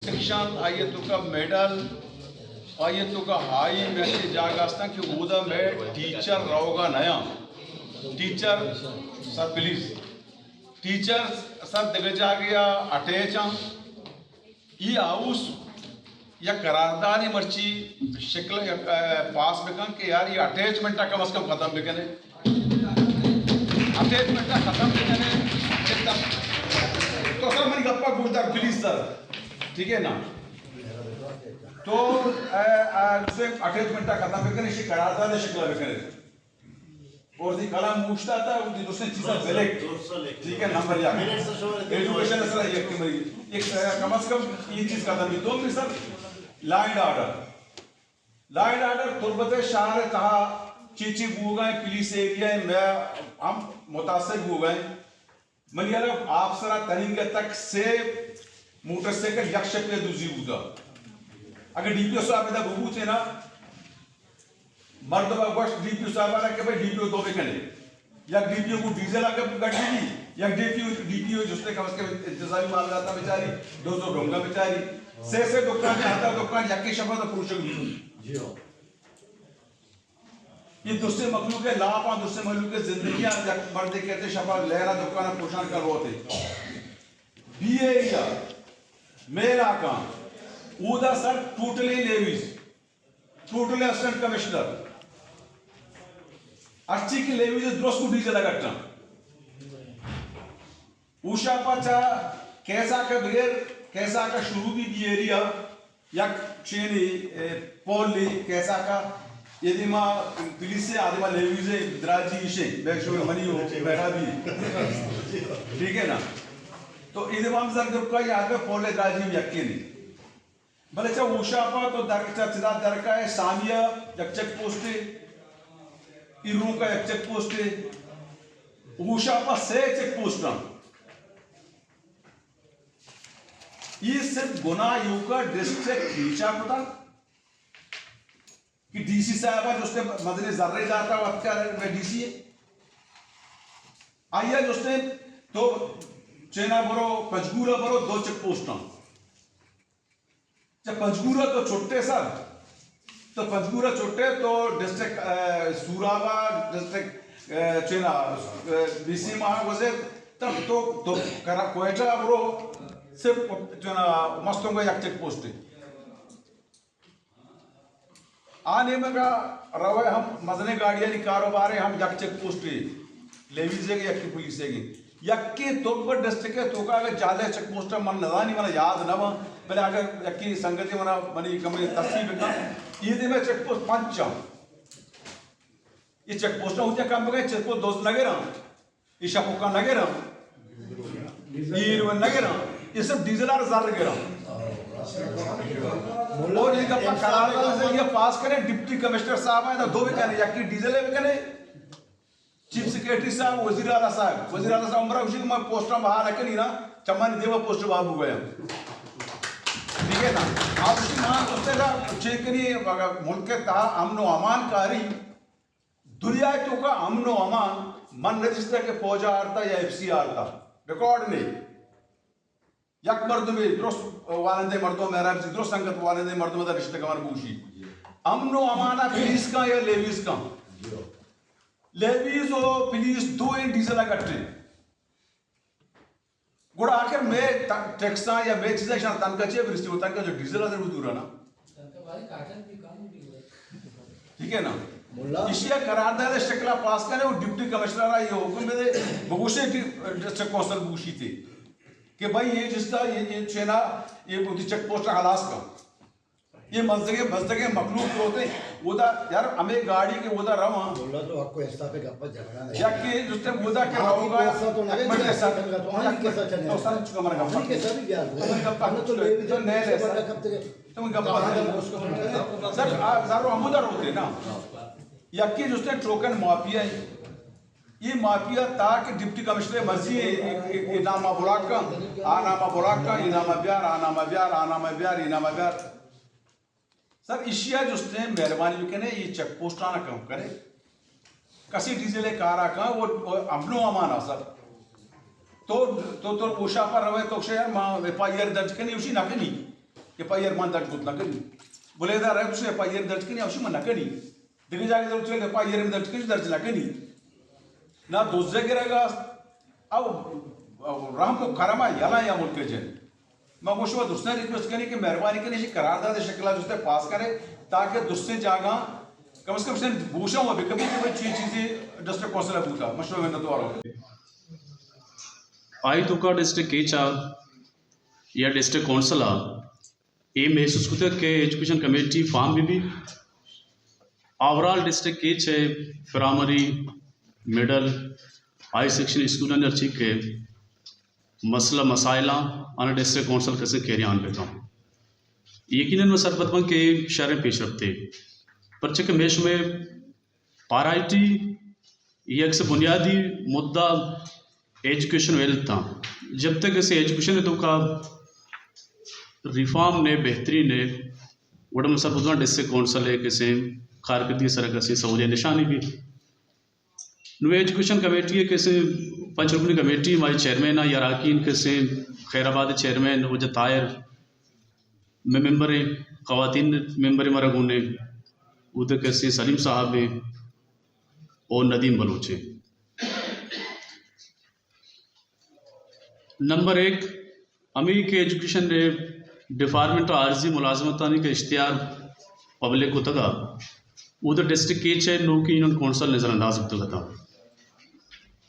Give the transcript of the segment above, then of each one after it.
शिक्षण आयतु का मेडल आयतु का हाई मैसेज जागा कि उदा में टीचर रहोगा नया teacher sir please teacher sir दिग जा गया अटैच ये हाउस या करारदानी मर्ची शिकल पास बिकन कि यार ये अटैचमेंट कम अज कम खत्म बिकने अटैचमेंट खत्म बिकने तो सर मेरी गप्पा बोलता प्लीज सर ठीक है ना तो उसे अटैचमेंट खत्म बिकने इसे करारदानी शिकला बिकने और दी कलम पूछता था उदी दूसरी चीज़ सेलेक्ट ठीक है नंबर या एजुकेशन सर ये कि मेरी एक कम से कम ये चीज़ खत्म भी तो भी sir law and order Turbat शहर कहा चीची बू गए पुलिस एरिया में हम मुतासिर हो गए मलियाला आप सरा तनिंगे तक से मोटरसाइकिल यक्ष पे दूसरी बूता अगर डीपीओ साहब इधर बबू थे ना मर्द बस डीपीओ साहब आ के भाई डीपीओ दो पे करे या डीपीओ को डीजल आके गड्डी दी या डीपीओ जिसने कम से कम इंतजामी माल जाता बेचारी 200 ढोंगा बेचारी से दुकान में आता दुकान यक्की शब्द पुरुष जी हो ये दूसरे मखलूक के लाभ और दूसरे मखलूक के जिंदगियां मर्द कहते शब्द लहरा दुकान पोषण कर वो थे बी एरिया मेरा काम उदा sir totally levies totally assistant commissioner अच्छी की लेवीज द्रोस को डीजल लगता उषा पाचा कैसा का बगैर कैसा का शुरू भी एरिया या चेनी पोली कैसा का यदि माँ पुलिस से आदि माँ लेवीज द्राजी इशे बैशोर मनी हो बैठा भी ठीक है ना तो इधर हम सर जब का याद में पोले द्राजी में यक्के नहीं भले चाहे उषा पा तो चिदा दर का है सामिया एक चेक पोस्ट है इरू का एक चेक पोस्ट है उषा पा से चेक पोस्ट ना ये सिर्फ गुना यू का डिस्ट्रिक्ट खींचा पता कि डीसी साहब है उसने मदने जर्रे जाता है अब क्या मैं डीसी है आइए उसने तो चेना बरो पंचगूरा बरो 2 चेक पोस्ट ना जब पंचगूरा तो छोटे सर तो पंचगूरा छोटे तो डिस्ट्रिक्ट सूरावा डिस्ट्रिक्ट चेना बीसी महावजे तब तो करा कोयटा बरो सिर्फ जो ना मस्तों का एक चेक पोस्ट है आने में का रवे हम मजने गाड़ियां नहीं कारोबार है हम एक चेक पोस्ट है लेवीज़ है एक की पुलिस है एक के तोड़बड़ डिस्ट्रिक्ट है तो का अगर ज़्यादा चेक पोस्ट है मन नज़ानी मना याद ना पहले अगर एक की संगति मना मनी कमरे तस्वीर बिकना ये दिन में चेक पोस्ट 5 ये चेक पोस्ट होते काम बगे चेक पोस्ट 2 लगे रहा ईशा पोका लगे रहा ये लगे रहा ये सब डीजल और जार लगे रहा और ये कब करारदान से ये पास करें डिप्टी कमिश्नर साहब आए तो 2 भी कहने या कि डीजल है भी कहने चीफ सेक्रेटरी साहब वजीर आला साहब उमरा उसी को मैं पोस्टर बाहर रखे नहीं ना चम्मन देवा पोस्टर बाहर हो गया ठीक है ना आप उसी मान उसने का चेक करिए मुल्क के तहा अमन अमान कारी दुनिया तो का अमन अमान मन रजिस्टर के फौजा आरता या एफसी आरता रिकॉर्ड नहीं यक मर्द में दुरुस्त वालंदे मर्दों में रब दुरुस्त संगत वालंदे मर्दों में रिश्ते का मरबूशी अमनो अमाना पुलिस का या लेवीज का लेवीज और पुलिस 2 डीजल इकट्ठे गुड़ा आखिर मैं टैक्सा या मैं चीज़ें शान तनका चाहिए फिर इसलिए तनका जो डीजल अदर वो दूर है ना ठीक है ना इशिया करारदान शक्ला पास करे वो डिप्टी कमिश्नर ये हुक्म में दे बगुशे डिस्ट्रिक्ट काउंसिल बगुशी थे कि भाई ये जिसका ये चेना ये चेक पोस्ट खलास का ये मजदगे मखलूक होते उदा यार हमें गाड़ी के उदा रवा बोला तो आपको ऐसा पे गप्पा झगड़ा नहीं या कि जिसने उदा के होगा तो लगे के साथ तो हम के साथ चलने तो सारा चुका मर गप्पा के साथ भी गया गप्पा तो ले भी तो नए ले कब तक तुम गप्पा सर जरूर हम उधर होते ना या कि जिसने टोकन माफिया ये माफिया ताकि डिप्टी कमिश्नर मर्जी इनामा बुलाक का आनामा बुलाक का इनामा ब्यार इनामा ब्यार सर इशिया जिसने मेहरबानी भी कहने ये चेक पोस्ट आना कम करे कसी डीजल कारा का वो अमनो अमाना सर तो पोशा पर रवे तो यार मां एफआईआर दर्ज करनी उसी ना करनी FIR मान दर्ज कुछ ना करी बोले इधर है उसने FIR दर्ज करी अवश्य मना करी दिखे जाके जरूर चले FIR में दर्ज ना करी ना दोस्त गिरेगा अब राम को खरामा याला या मुल्क के मैं वो दूसरा रिक्वेस्ट करी कि मेहरबानी करी करारदाद शक्ल जो पास करे ताकि दूसरे जागा कम से कम भूषा हुआ भी कभी कभी चीजें डिस्ट्रिक्ट कौंसिल पूछा मशहूर में तो आई तो का डिस्ट्रिक्ट केचा या डिस्ट्रिक्ट कौंसिल ये महसूस होता है कि एजुकेशन कमेटी फार्म भी ओवरऑल डिस्ट्रिक्ट केच है primary middle high section school Archi के मसला मसाइला आना डिस्ट्रिक्ट कौंसिल कैसे कैरी आन पे था यकीनन मैं सरबत के शहर पेश रखते पर चक मेश में पाराइटी ये एक से बुनियादी मुद्दा एजुकेशन वेल्थ था जब तक ऐसे एजुकेशन है तो का रिफॉर्म ने बेहतरी ने वडम सरबत डिस्ट्रिक्ट कौंसिल है कैसे कारकर्दगी सर कैसे सहूलियत निशानी भी नु एजुकेशन कमेटी है कैसे पंचरुकनी कमेटी हमारी चेयरमैन है याराकीन कैसे खैराबाद चेयरमैन वो तायर में मेंबर हैं ख़वातीन मेंबर हमारा गुने उधर कैसे सलीम साहब हैं और नदीम बलोच हैं। नंबर 1 अमी के एजुकेशन ने डिपार्टमेंट आर्जी मुलाजमतानी का इश्तिहार पब्लिक को तगा उधर डिस्ट्रिक्ट केच है नो की यूनियन कौंसिल नज़रअंदाज होता था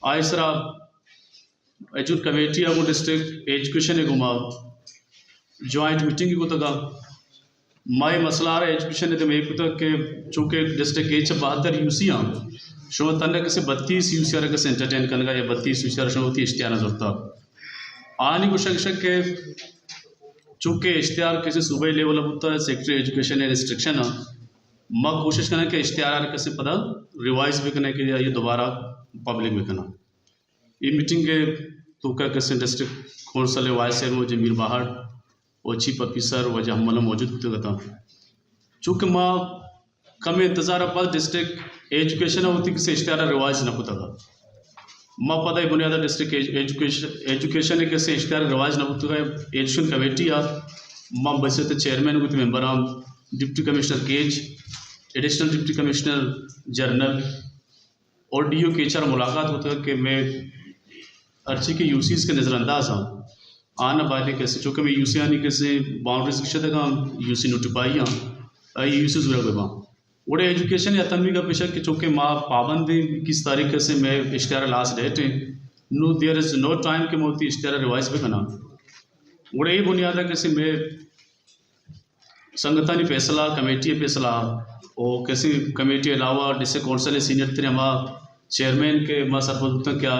आयसरा एजुकेशन कमेटी है वो डिस्ट्रिक्ट एजुकेशन है घुमा जॉइंट मीटिंग को तगा माए मसला रहा एजुकेशन है तो मैं कुछ के चूँकि डिस्ट्रिक्ट केच 72 यूसियाँ शो तन कैसे 32 यूसियाँ कैसे एंटरटेन करने या 32 यूसियाँ शो होती इश्तिहार नजर था आने को शक के चूँकि इश्तिहार किसी सूबे लेवल होता है सेक्रेटरी एजुकेशन रिस्ट्रिक्शन है मैं कोशिश करना कि इश्तिहार कैसे पता रिवाइज भी करने के लिए ये दोबारा पब्लिक में करना ये मीटिंग के तो क्या कैसे डिस्ट्रिक्ट कौंसिल वाइस चेयरमैन वजह मीर बाहर और चीफ ऑफिसर वजह हम मौजूद होते था चूँकि माँ कम इंतज़ार पर डिस्ट्रिक्ट एजुकेशन होती किसी इश्तिहार रिवाइज न होता था माँ पता ही बुनियाद डिस्ट्रिक्ट एजुकेशन कैसे इश्तिहार रिवाइज न होता है एजुकेशन कमेटी आ माँ बस चेयरमैन को मेंबर आम डिप्टी कमिश्नर केज एडिशनल डिप्टी कमिश्नर जर्नल और DO केचर मुलाकात होता है कि मैं अर्ची के यूसीज़ के नज़रअंदाज हाँ आना बातें कैसे चूँकि मैं यूसी आने कैसे बाउंड्रीज की शतक यूसी नोटिफाई हाँ यूसी जुड़ा हुआ वोड़े एजुकेशन या तनवी का पेशा कि चूँकि माँ पाबंदी किस तरीके से मैं इश्तिहार लास्ट डेट है no there is no time के मोती इश्तिहार रिवाइज भी करना वोड़े ये बुनियाद है कैसे मैं संगठनी फैसला कमेटी फैसला और कैसी कमेटी अलावा डिस्ट्रिक्ट कौंसिल सीनियर थे हमारा चेयरमैन के माँ सरपंच क्या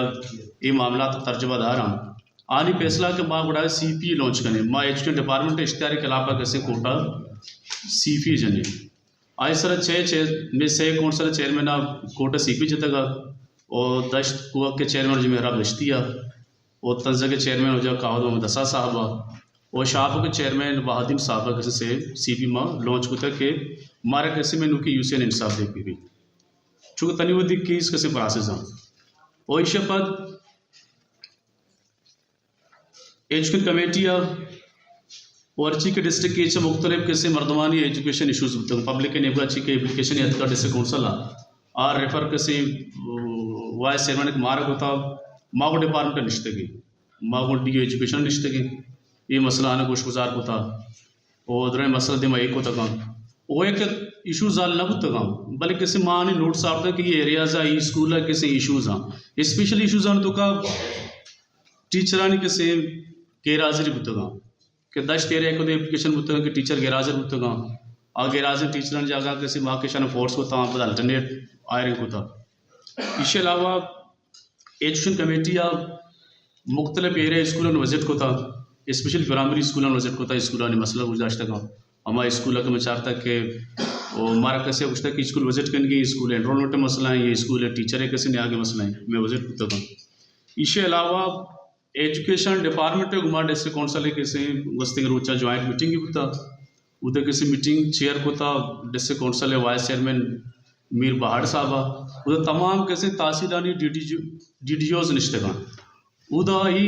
ये मामला तर्जबादार हम आनी फैसला के बाद बड़ा CP लॉन्च करने माँ एजुकेशन डिपार्टमेंट इश्तिहार के अलावा कैसे कोटा CP जने आई सर 6 में से कौंसिल चेयरमैन कोटा CP जतगा और दश्त कुआ के चेयरमैन जो मेहराब दश्तिया और तंजा के चेयरमैन हो जाए कावद मोहम्मद दसा साहबा और शाहपुर के चेयरमैन वाहदीन साहब कैसे से CP माँ लॉन्च को तक के मारा कैसे में नुकी यूसीएन इंसाफ दे भी चूँकि तनिवदी केस कैसे प्रोसेस हैं और इस पर एजुकेशन कमेटी और अच्छी के डिस्ट्रिक्ट के मुख्तलिफ कैसे मर्दमानी एजुकेशन इशूज़ होते हैं पब्लिक के नेबा अच्छी के एप्लीकेशन या डिस्ट्रिक्ट कौंसिल और रेफर कैसे वाइस चेयरमैन मारक होता माँ को डिपार्टमेंट निश्तगी माँ को DO एजुकेशन निश्तगी ये मसला आने कुछ गुजार होता और उधर मसला दिमा एक होता काम वो एक इशूज़ आल ना होता काम बल्कि किसी माँ ने नोट्स आता कि ये एरियाज़ है ये स्कूल है किसी इशूज़ हैं स्पेशल इशूज़ आने तो का टीचरानी किसी गैरहाजिरी होता काम कि 10 एरिया को एप्लीकेशन होता है कि टीचर गैरहाजिर होता काम आ गैरहाजिर टीचर जगह किसी माँ के शान फोर्स होता वहाँ पर अल्टरनेट आयरिंग होता इसके अलावा एजुकेशन कमेटी या मुख्तलिफ एरिया स्कूलों में विजिट होता स्पेशल प्राइमरी स्कूल विजिट होता स्कूल ने मसला गुजाश्त का हमारे स्कूल के मैं चाहता कि वो हमारा कैसे पूछता कि स्कूल विजिट करने स्कूल एनरोलमेंट मसला है ये स्कूल है टीचर है कैसे नहीं आगे मसला है मैं विजिट होता था इसके अलावा एजुकेशन डिपार्टमेंट घुमा डिस्ट्रिक्ट कौंसिल कैसे वस्ती रोचा जॉइंट मीटिंग होता उधर किसी मीटिंग चेयर होता district council vice chairman Mir Bahar साहब उधर तमाम कैसे तहसीलदानी DDOs निश्तगान उदा ही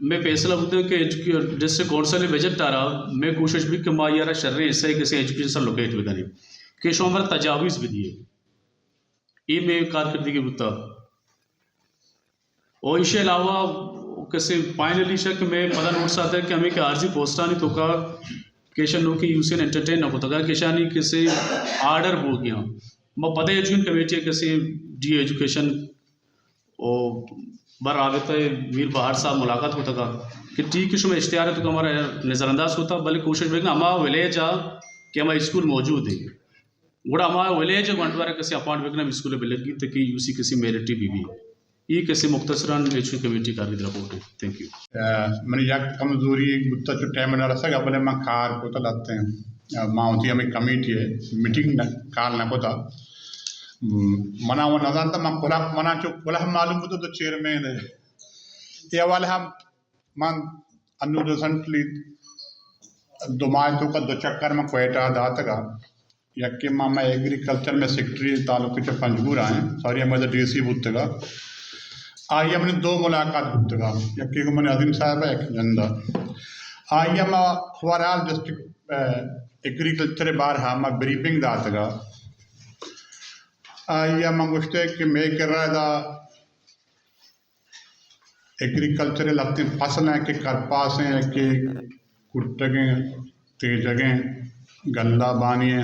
मैं फैसला बुद्ध के डिस्ट्रिक्ट कौंसल विजिट आ रहा मैं कोशिश भी कि माँ यार शर्रे इससे किसी एजुकेशन से लोकेट भी करें कि शो हमारा तजावीज़ भी दिए ये मैं कारकर्दगी बुद्धा और इसके अलावा किसी फाइनली शक में पता नोट्स आता है कि हमें कि आर्जी पोस्टा नहीं तो का केशन नो की यूसी एंटरटेन न होता केशानी किसी आर्डर हो गया मैं पता एजुकेशन कमेटी किसी डी एजुकेशन और बार राबता मीर बहार साहब मुलाकात होता का कि ठीक है इश्तिहार है तो हमारा नज़रअंदाज होता बल्कि कोशिश भी हमारा विलेज आ कि हमारा स्कूल मौजूद है गुड़ा हमारा विलेज वंटवारा किसी अपार्ट विकनम स्कूल बिलगी तक यूसी किसी मेरिटी भी ये किसी मुख्तसरान एजुकेशन कमेटी का रिपोर्ट है थैंक यू मैंने या कमजोरी गुत्ता जो टाइम न रसा बोले मैं कार को तो लाते हैं माँ होती हमें कमेटी है मीटिंग न कार न को था मना वो नज़ार था मैं खुला मना चो खुला हम मालूम होता तो चेयरमैन है ये वाले हम मान अनु रिसेंटली 2 माह तो का 2 चक्कर में क्वेटा दाता का यके मामा एग्रीकल्चर में सेक्रेटरी तालुके के पंजगुर आए सॉरी हमारे डीसी बुद्धगा आई हमने 2 मुलाकात बुद्धगा यके को मैंने अजीम साहब है एक जंदा आई हम ओवरऑल डिस्ट्रिक्ट एग्रीकल्चर बार हम ब्रीफिंग दातगा आई हम गुस्ते कि मैं कर रहा था एग्रीकल्चरल अपनी फसलें के करपास हैं कि कुट्टगें तेजगें गल्ला बानिए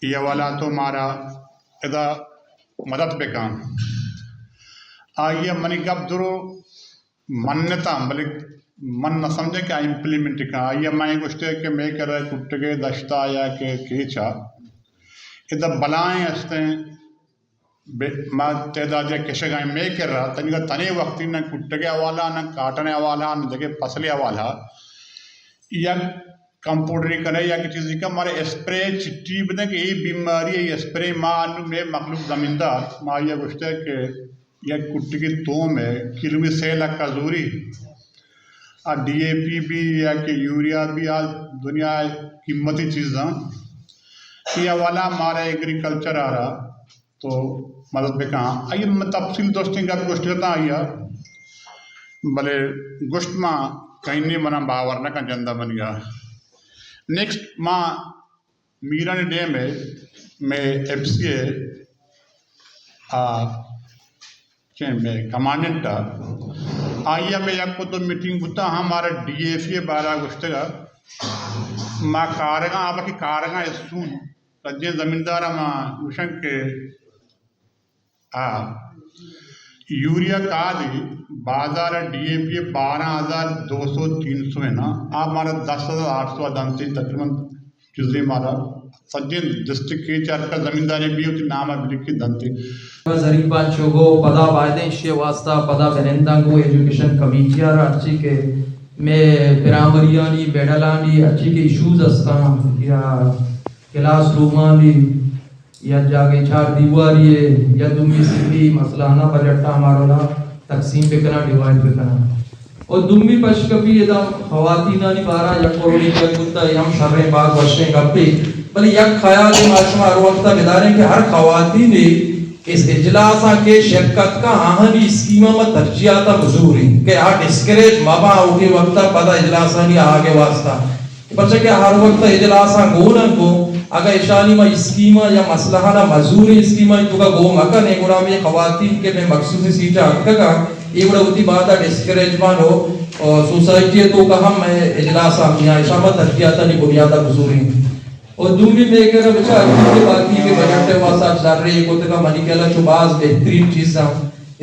ये वाला तो हमारा इधर मदद पे काम आइए मनी कब दुरो मान्यता बल्कि मन न समझे क्या इम्प्लीमेंट का आइए मैं गुस्ते कि मैं कर रहा कुट्टगे दश्ता या के केचा इधर बलाएं हंसते मैं तेदाद किशगाएं मैं कर रहा तनिका तने वक्त न कुट्टगे वाला न काटने वाला न जगह फसले वाला या कंपाउंडरी करे या किसी चीज़ का हमारे स्प्रे चिट्ठी बने कि ये बीमारी है स्प्रे मां में मखलूक जमींदार माँ ये गुस्ते के या कुट्टी की तो में किलो में 6 लाख का जोरी और DAP भी या कि यूरिया भी आज दुनिया कीमती चीज़ ये वाला हमारा एग्रीकल्चर आ रहा तो मदद पे कहाँ आइए मैं तफसील दोस्ती का गोश्त करता आइया भले गोश्त माँ कहीं नहीं बना बावरना का जंदा बन गया नेक्स्ट माँ मीरा डे में FCA में कमांडेंट आइया में आपको तो मीटिंग बुता हमारा DFA 12 अगस्त का माँ कारगा आपकी कारगा इसू रज्जे जमींदार माँ उशन के यूरिया खाद बाजार DAP 12,200-300 है ना आप हमारा 10,800 दानते तकरीबन चीज़ें हमारा सज्जे डिस्ट्रिक्ट के 4 का जमींदारी भी होती नाम है लिखी दानते जरीबा चोगो पदा बायदें वास्ता पदा बेनेंदांगो एजुकेशन कमीटियार अच्छी के मैं प्राइमरियानी बेडलानी अच्छी के इश्यूज अस्ता या क्लास रूमानी या जाके 4 दीवारी या दुम्मी सिद्धि मसला ना बजटा हमारा तकसीम पे करना डिवाइड पे करना और दुम्मी पश कभी एकदम खवातीना नहीं पारा या कोरोनी का कुत्ता हम शर्रे बाग वर्षे गप्पे बल्कि यक ख्याल माशमा हर वक्त बेदारे कि हर खवाती ने इस इजलास के शिरकत का आहनी स्कीमा में तरजियाता मजूरी के आ डिस्करेज माबा उके वक्त पता इजलास नहीं आगे वास्ता बच्चे के हर वक्त इजलास गोना को अगर ईशानी में स्कीमा या मसला ना मजूरी स्कीमा तो का गो मका ने गुड़ा में खवातीन के में मखसूसी सीट अटका ये बड़ा उती बात है डिस्करेज मानो और सोसाइटी तो का हम इजलास हम यहाँ इशामत तरजियाता नहीं बुनियादा मजूरी और दूसरी में कर बच्चा के बाकी के बजट वास्ता चल रही को तो का मनी केला चुबाज बेहतरीन चीज है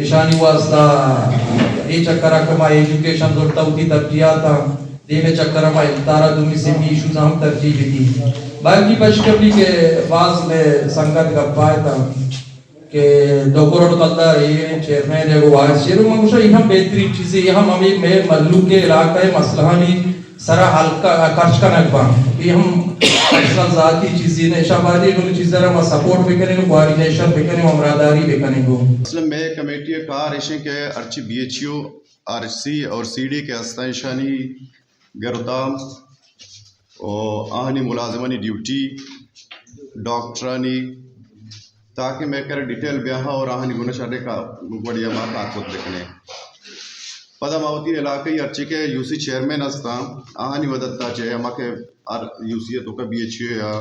ईशानी वास्ता ये चक्कर का एजुकेशन जोड़ता उती तरजियाता दे में चक्कर में इफ्तारा दूसरी से भी इश्यूज हम तरजीह दी बाकी पशकबली के बाज में संगत का पाया कि डॉक्टर कल्ला ये चेयरमैन है वो आज शेर मंगुशा यहाँ बेहतरीन चीज़ें यहाँ हमें में मल्लू के इलाके मसलानी सरा हल्का खर्च का नकबा ये हम पर्सनल जाती चीज़ें ने शाबादी को चीज़ें हम सपोर्ट भी करेंगे कोऑर्डिनेशन भी करेंगे अमरादारी भी करेंगे मतलब मैं कमेटी का रेशे के अर्ची BHO RC और CD के अस्ताइशानी गरताम और आहनी मुलाजमानी ड्यूटी डॉक्टरानी ताकि मैं कर डिटेल ब्याह और आहनी गुना शादे का बढ़िया मार को देखने पदामावती इलाके अर्ची के यूसी चेयरमैन हस्ता आहानी वदत्ता चे हमारे यूसी तो का BHU या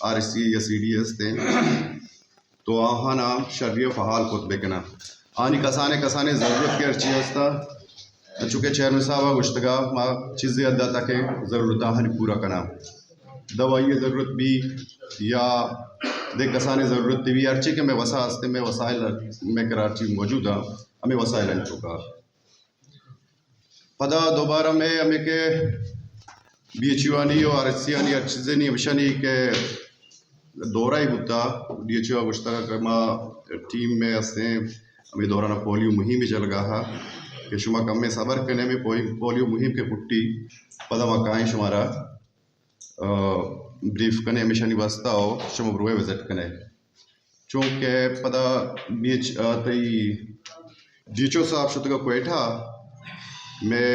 RSC या CD हस्ते तो आहाना शर्रिय फहाल खुद बेकना आनी कसाने ज़रूरत के अर्ची हस्ता चूँकि चेयरमैन साहब गुश्तगा माँ चीज़ें अदा तक ज़रूरत आहानी पूरा करना दवाई ज़रूरत भी या देख कसाने ज़रूरत भी अर्ची के में वसा हस्ते में वसाइल में कराची मौजूद हमें वसाइल चुका पदा दोबारा में हमें के BHU आनी और RSC आनी अच्छे नहीं विशानी के दौरा ही होता DHO गुश्तगा कमा टीम में हस्ते हमें दौरान पोलियो मुहिम चल गया कि शुमा कम में सबर करने में पोलियो मुहिम के पुट्टी पदा मकाएं शुमारा ब्रीफ करने हमेशा नहीं बसता हो शुमा ब्रुए विजिट करने चूँकि पदा बीच DHO साहब शुद्ध का कोयठा मैं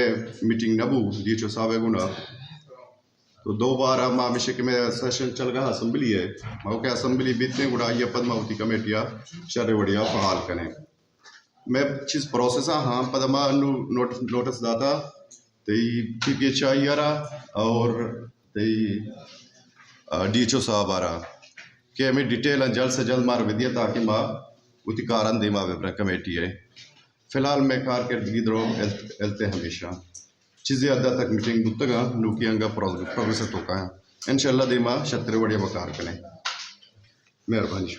मीटिंग नबू DHO साहब है गुना तो 2 बार माँ मिशे के में सेशन चल गया असम्बली है माँ के असम्बली बीतने गुड़ा ये पद्मावती कमेटिया शर्रे वड़िया फहाल करें मैं चीज़ प्रोसेस हाँ पदमा नोटिस दाता तई PPHI यारा और तई DHO साहब आ रहा कि हमें डिटेल जल्द से जल्द मार विदिया ताकि माँ उती कारण दे माँ विपरा कमेटी है फिलहाल मैं कारकर्दगी दरो एलते हमेशा चीज़ें अदा तक मीटिंग बुतगा नूकी अंगा प्रोग्रेस तो का इंशाल्लाह दे माँ शत्रु बढ़िया बकार करें मेहरबानी।